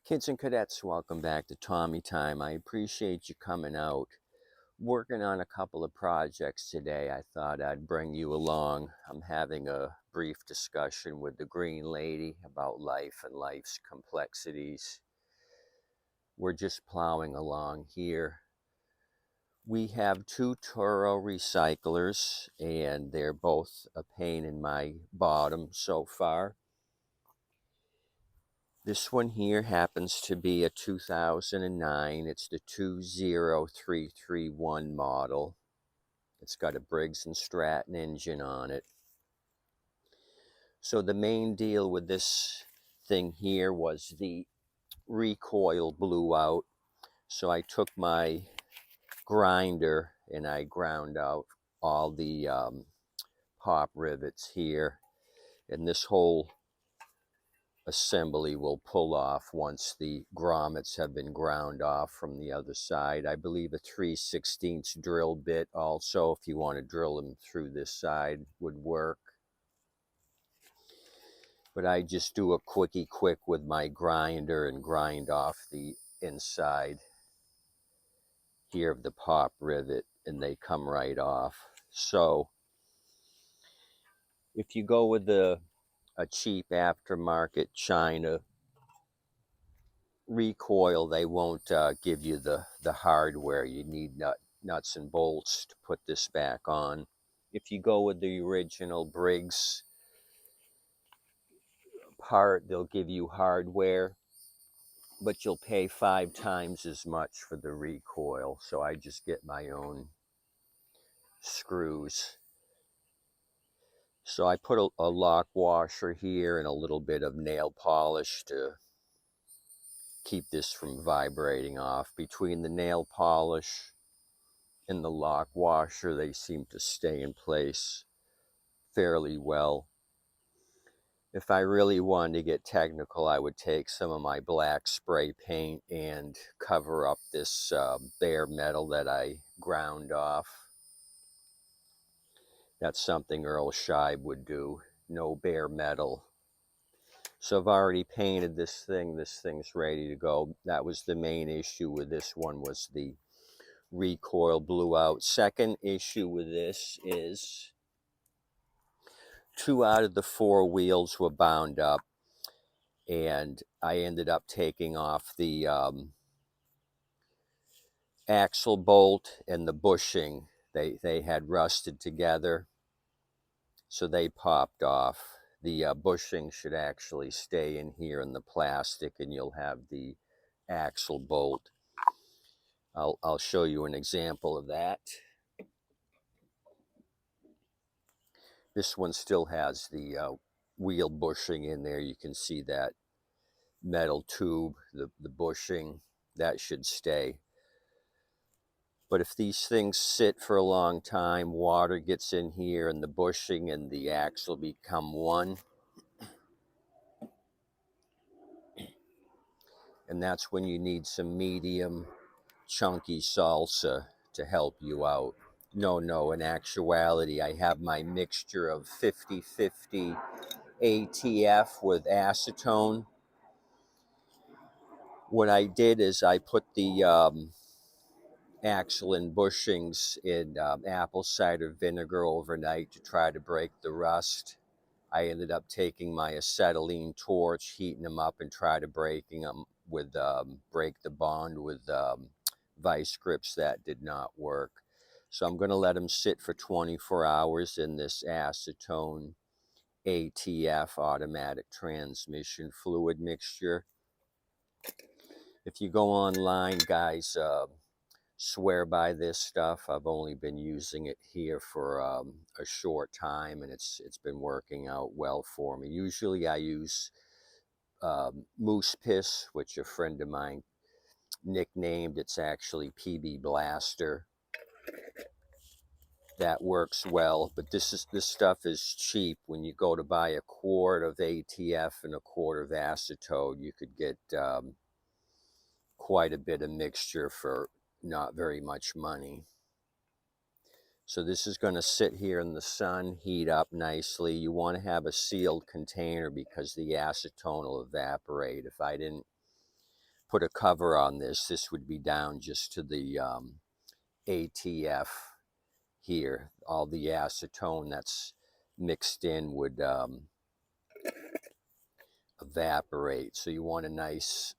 Kids and cadets, welcome back to Tommy Time. I appreciate you coming out. Working on a couple of projects today. I thought I'd bring you along. I'm having a brief discussion with the Green Lady about life and life's complexities. We're just plowing along here. We have two Toro recyclers, and they're both a pain in my bottom so far. This one here happens to be a 2009. It's the 20331 model. It's got a Briggs-Stratton engine on it. So the main deal with this thing here was the recoil blew out. So I took my grinder and I ground out all the pop rivets here. And this whole assembly will pull off once the grommets have been ground off from the other side. I believe a 3/16 drill bit also, if you want to drill them through this side, would work. But I just do a quickie quick with my grinder and grind off the inside here of the pop rivet, and they come right off. So if you go with a cheap aftermarket China recoil, they won't give you the hardware. You need nuts and bolts to put this back on. If you go with the original Briggs part, they'll give you hardware, but you'll pay 5 times as much for the recoil. So I just get my own screws. So I put a lock washer here and a little bit of nail polish to keep this from vibrating off. Between the nail polish and the lock washer, they seem to stay in place fairly well. If I really wanted to get technical, I would take some of my black spray paint and cover up this bare metal that I ground off. That's something Earl Scheib would do, no bare metal. So I've already painted this thing. This thing's ready to go. That was the main issue with this one, was the recoil blew out. Second issue with this is 2 out of the 4 wheels were bound up, and I ended up taking off the axle bolt and the bushing. They had rusted together, so they popped off. The bushing should actually stay in here in the plastic, and you'll have the axle bolt. I'll show you an example of that. This one still has the wheel bushing in there. You can see that metal tube, the bushing, that should stay. But if these things sit for a long time, water gets in here and the bushing and the axle become one. And that's when you need some medium, chunky salsa to help you out. No, in actuality, I have my mixture of 50/50 ATF with acetone. What I did is I put the axle and bushings in apple cider vinegar overnight to try to break the rust. I ended up taking my acetylene torch, heating them up, and try to breaking them with break the bond with vice grips. That did not work. So I'm going to let them sit for 24 hours in this acetone ATF automatic transmission fluid mixture. If you go online, guys, swear by this stuff. I've only been using it here for a short time, and it's been working out well for me. Usually I use moose piss, which a friend of mine nicknamed. It's actually PB Blaster. That works well, but this stuff is cheap. When you go to buy a quart of ATF and a quart of acetone, you could get quite a bit of mixture for not very much money. So this is going to sit here in the sun, heat up nicely. You want to have a sealed container because the acetone will evaporate. If I didn't put a cover on this, this would be down just to the ATF here. All the acetone that's mixed in would evaporate. So you want a nice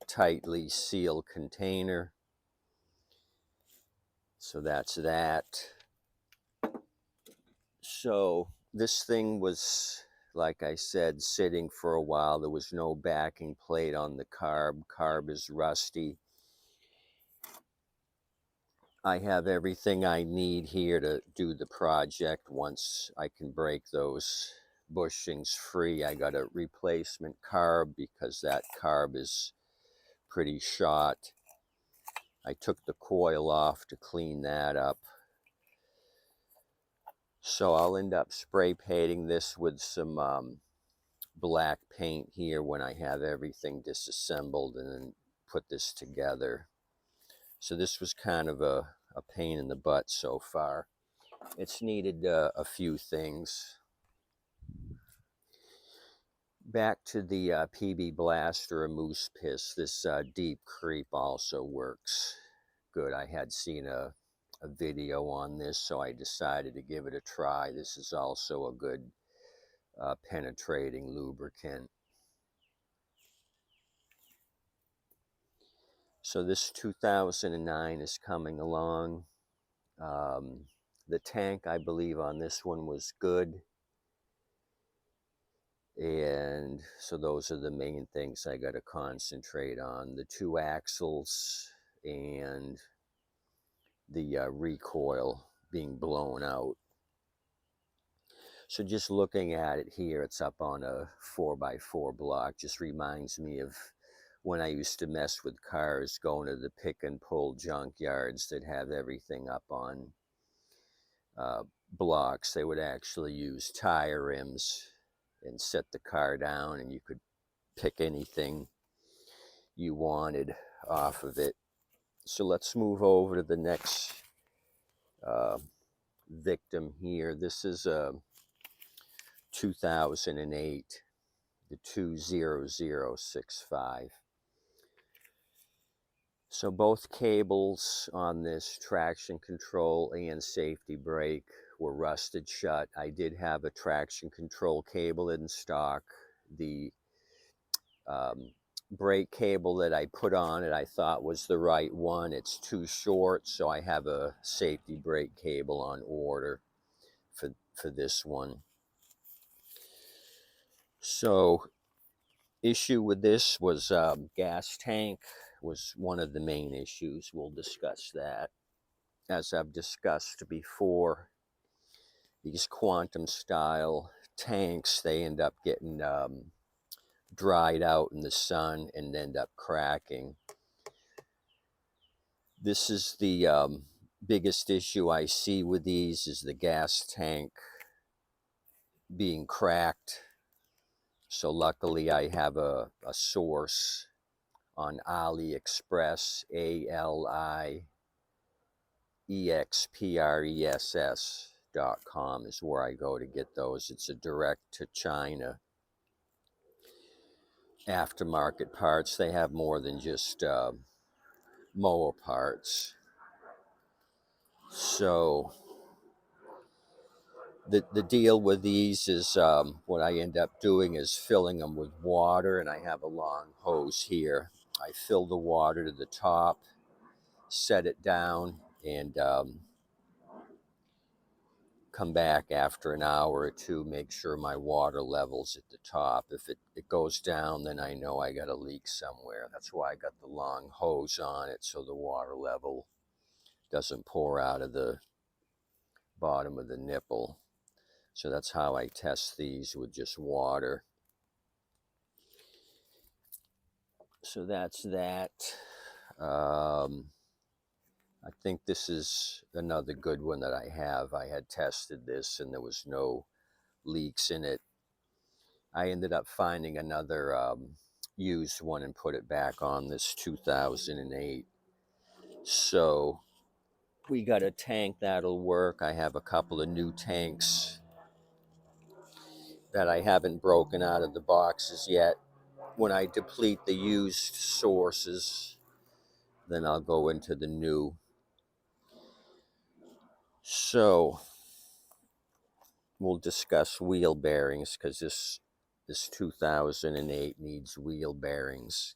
tightly sealed container. So that's that. So this thing was, like I said, sitting for a while. There was no backing plate on the carb. Carb is rusty. I have everything I need here to do the project. Once I can break those bushings free, I got a replacement carb because that carb is pretty shot. I took the coil off to clean that up. So I'll end up spray painting this with some black paint here when I have everything disassembled and then put this together. So this was kind of a pain in the butt so far. It's needed a few things. Back to the PB Blaster or Moose Piss. This deep creep also works good. I had seen a video on this, so I decided to give it a try. This is also a good penetrating lubricant. So this 2009 is coming along. The tank, I believe, on this one was good. And so those are the main things I got to concentrate on. The two axles and the recoil being blown out. So just looking at it here, it's up on a 4x4 block. Just reminds me of when I used to mess with cars, going to the pick and pull junkyards that have everything up on blocks. They would actually use tire rims and set the car down, and you could pick anything you wanted off of it. So let's move over to the next victim here. This is a 2008, the 20065. So both cables on this traction control and safety brake were rusted shut. I did have a traction control cable in stock. The brake cable that I put on it I thought was the right one. It's too short, so I have a safety brake cable on order for this one. So issue with this was gas tank was one of the main issues. We'll discuss that. As I've discussed before, these quantum style tanks, they end up getting dried out in the sun and end up cracking. This is the biggest issue I see with these, is the gas tank being cracked. So luckily I have a source on AliExpress, AliExpress.com is where I go to get those. It's a direct to China aftermarket parts. They have more than just mower parts. So the deal with these is what I end up doing is filling them with water, and I have a long hose here. I fill the water to the top, set it down, and come back after an hour or two, make sure my water level's at the top. If it goes down, then I know I got a leak somewhere. That's why I got the long hose on it, so the water level doesn't pour out of the bottom of the nipple. So that's how I test these, with just water. So that's that. I think this is another good one that I have. I had tested this and there was no leaks in it. I ended up finding another used one and put it back on this 2008. So we got a tank that'll work. I have a couple of new tanks that I haven't broken out of the boxes yet. when I deplete the used sources, then I'll go into the new. So we'll discuss wheel bearings because this 2008 needs wheel bearings.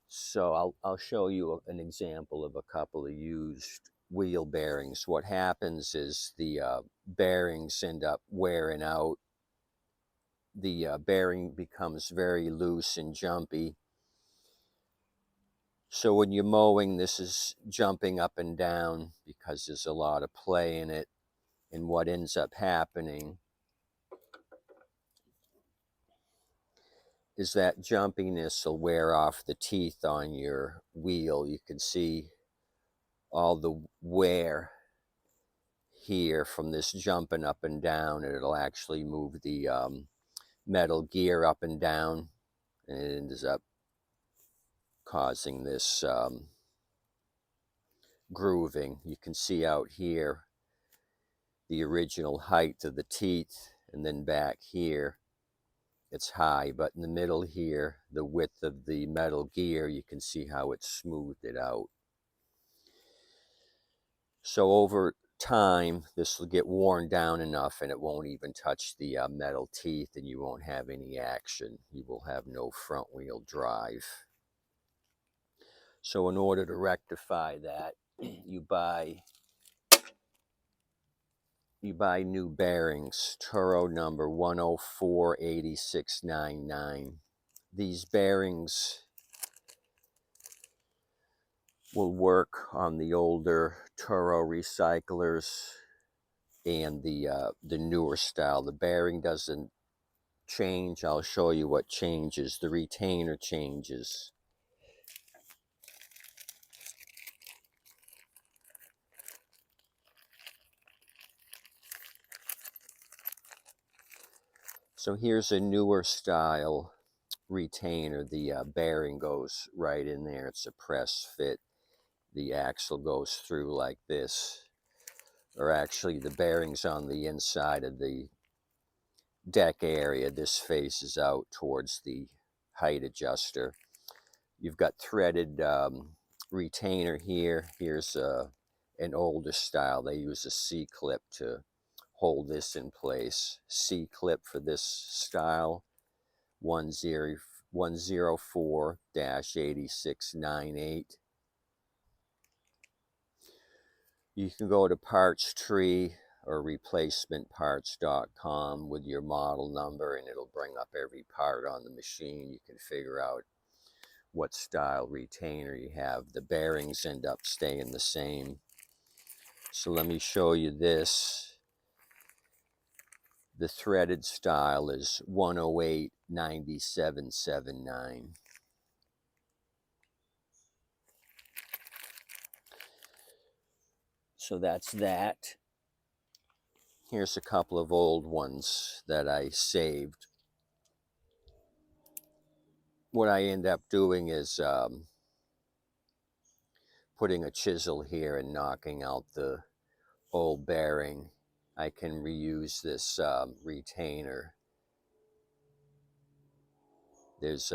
So I'll show you an example of a couple of used wheel bearings. What happens is the bearings end up wearing out. The bearing becomes very loose and jumpy. So when you're mowing, this is jumping up and down because there's a lot of play in it. And what ends up happening is that jumpiness will wear off the teeth on your wheel. You can see all the wear here from this jumping up and down, and it'll actually move the metal gear up and down, and it ends up causing this grooving. You can see out here the original height of the teeth, and then back here it's high, but in the middle here, the width of the metal gear, you can see how it's smoothed it out. So over time, this will get worn down enough and it won't even touch the metal teeth, and you won't have any action. You will have no front wheel drive. So in order to rectify that, you buy new bearings, Toro number 1048699. These bearings will work on the older Toro recyclers and the newer style. The bearing doesn't change. I'll show you what changes. The retainer changes. So here's a newer style retainer. The bearing goes right in there. It's a press fit. The axle goes through like this, or actually the bearing's on the inside of the deck area. This faces out towards the height adjuster. You've got threaded retainer here. Here's an older style. They use a C-clip to hold this in place. C-clip for this style, 104-8698. You can go to Parts Tree or replacementparts.com with your model number, and it'll bring up every part on the machine. You can figure out what style retainer you have. The bearings end up staying the same. So let me show you this. The threaded style is 108-9779. So that's that. Here's a couple of old ones that I saved. What I end up doing is putting a chisel here and knocking out the old bearing. I can reuse this retainer. There's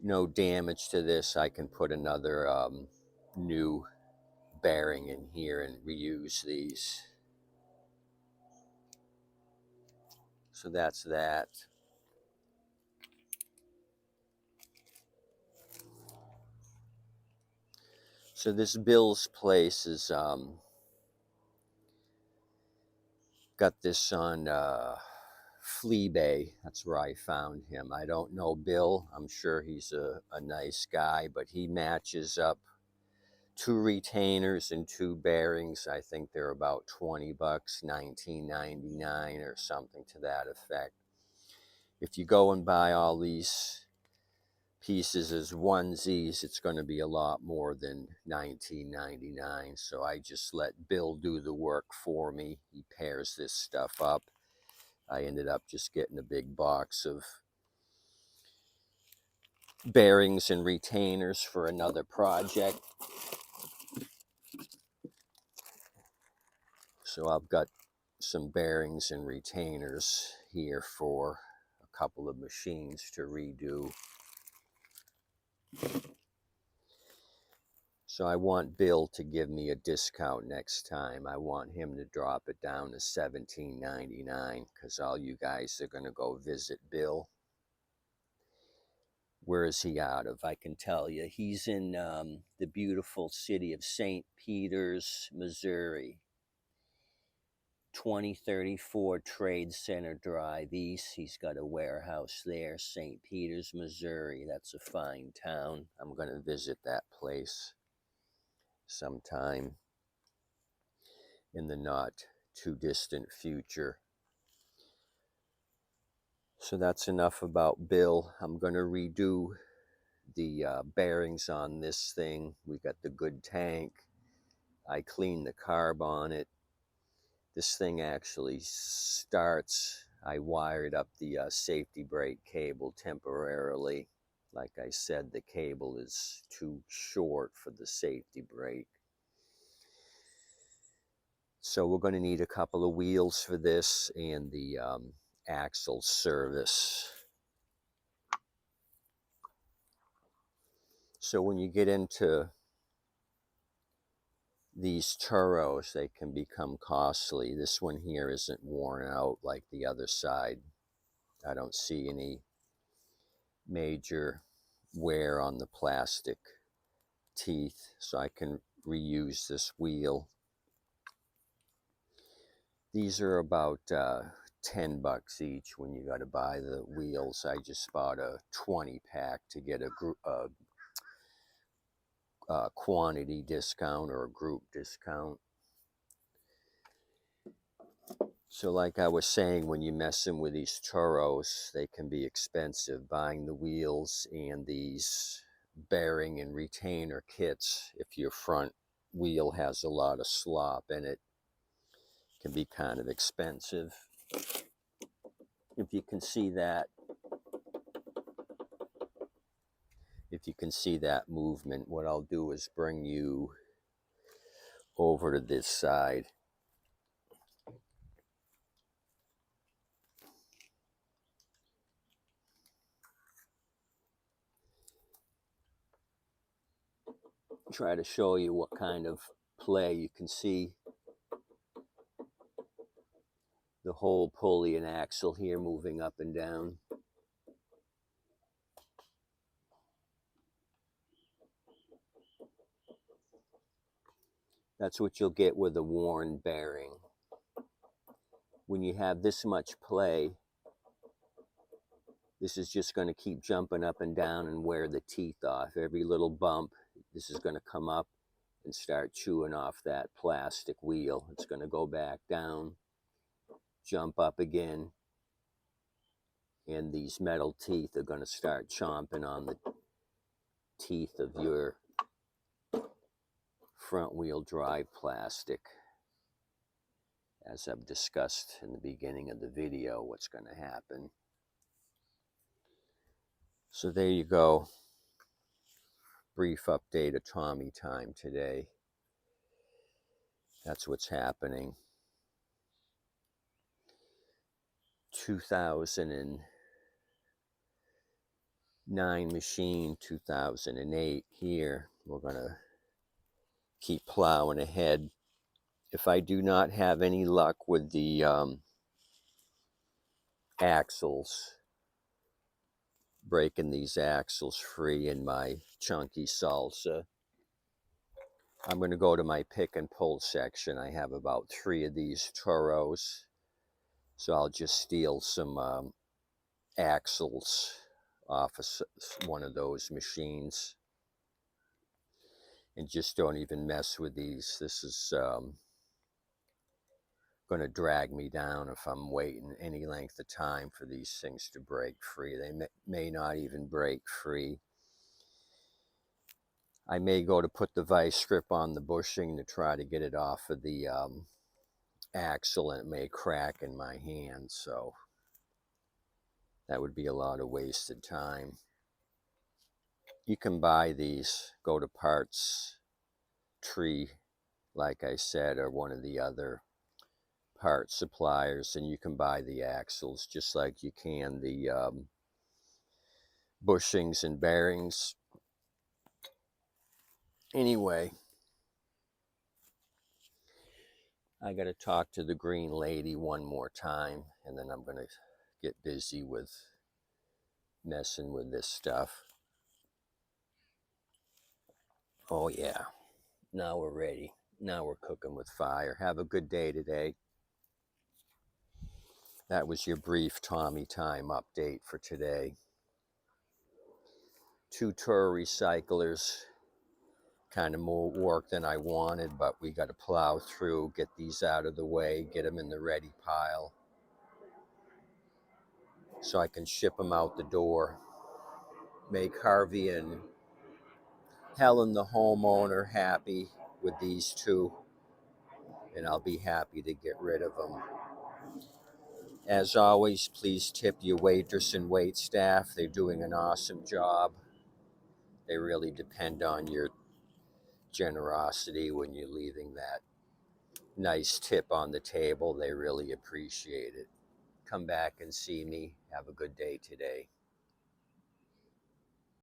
no damage to this. I can put another new bearing in here and reuse these. So that's that. So this Bill's Place is got this on Fleabay. That's where I found him. I don't know Bill. I'm sure he's a nice guy, but he matches up 2 retainers and 2 bearings. I think they're about 20 bucks, $19.99 or something to that effect. If you go and buy all these pieces as onesies, it's going to be a lot more than $19.99. So I just let Bill do the work for me. He pairs this stuff up. I ended up just getting a big box of bearings and retainers for another project. So I've got some bearings and retainers here for a couple of machines to redo. So I want Bill to give me a discount next time. I want him to drop it down to $17.99 because all you guys are going to go visit Bill. Where is he out of? I can tell you. He's in the beautiful city of St. Peters, Missouri. 2034 Trade Center Drive East. He's got a warehouse there, St. Peters, Missouri. That's a fine town. I'm going to visit that place sometime in the not too distant future. So that's enough about Bill. I'm going to redo the bearings on this thing. We got the good tank. I cleaned the carb on it. This thing actually starts. I wired up the safety brake cable temporarily. Like I said, the cable is too short for the safety brake. So we're going to need a couple of wheels for this and the axle service. So when you get into these Toros, they can become costly. This one here isn't worn out like the other side. I don't see any major wear on the plastic teeth, so I can reuse this wheel. These are about $10 each when you got to buy the wheels. I just bought a 20 pack to get a quantity discount or a group discount. So like I was saying, when you're messing with these Toros, they can be expensive. Buying the wheels and these bearing and retainer kits, if your front wheel has a lot of slop in it, can be kind of expensive. If you can see that, movement, what I'll do is bring you over to this side. Try to show you what kind of play. You can see the whole pulley and axle here moving up and down. That's what you'll get with a worn bearing. When you have this much play, this is just going to keep jumping up and down and wear the teeth off. Every little bump, this is going to come up and start chewing off that plastic wheel. It's going to go back down, jump up again, and these metal teeth are going to start chomping on the teeth of your front wheel drive plastic. As I've discussed in the beginning of the video, what's going to happen. So there you go. Brief update of Tommy time today. That's what's happening. 2009 machine, 2008 here. We're going to keep plowing ahead. If I do not have any luck with the axles, breaking these axles free in my chunky salsa, I'm going to go to my pick and pull section. I have about 3 of these Toros, so I'll just steal some axles off of one of those machines and just don't even mess with these. This is going to drag me down if I'm waiting any length of time for these things to break free. They may not even break free. I may go to put the vice grip on the bushing to try to get it off of the axle, and it may crack in my hand, so that would be a lot of wasted time. You can buy these, go to Parts Tree, like I said, or one of the other part suppliers, and you can buy the axles just like you can the bushings and bearings. Anyway, I got to talk to the green lady one more time, and then I'm going to get busy with messing with this stuff. Oh yeah, now we're ready. Now we're cooking with fire. Have a good day today. That was your brief Tommy Time update for today. 2 Toro recyclers, kind of more work than I wanted, but we got to plow through, get these out of the way, get them in the ready pile so I can ship them out the door. Make Harvey and Helen, the homeowner, happy with these 2, and I'll be happy to get rid of them. As always, please tip your waitress and wait staff. They're doing an awesome job. They really depend on your generosity when you're leaving that nice tip on the table. They really appreciate it. Come back and see me. Have a good day today.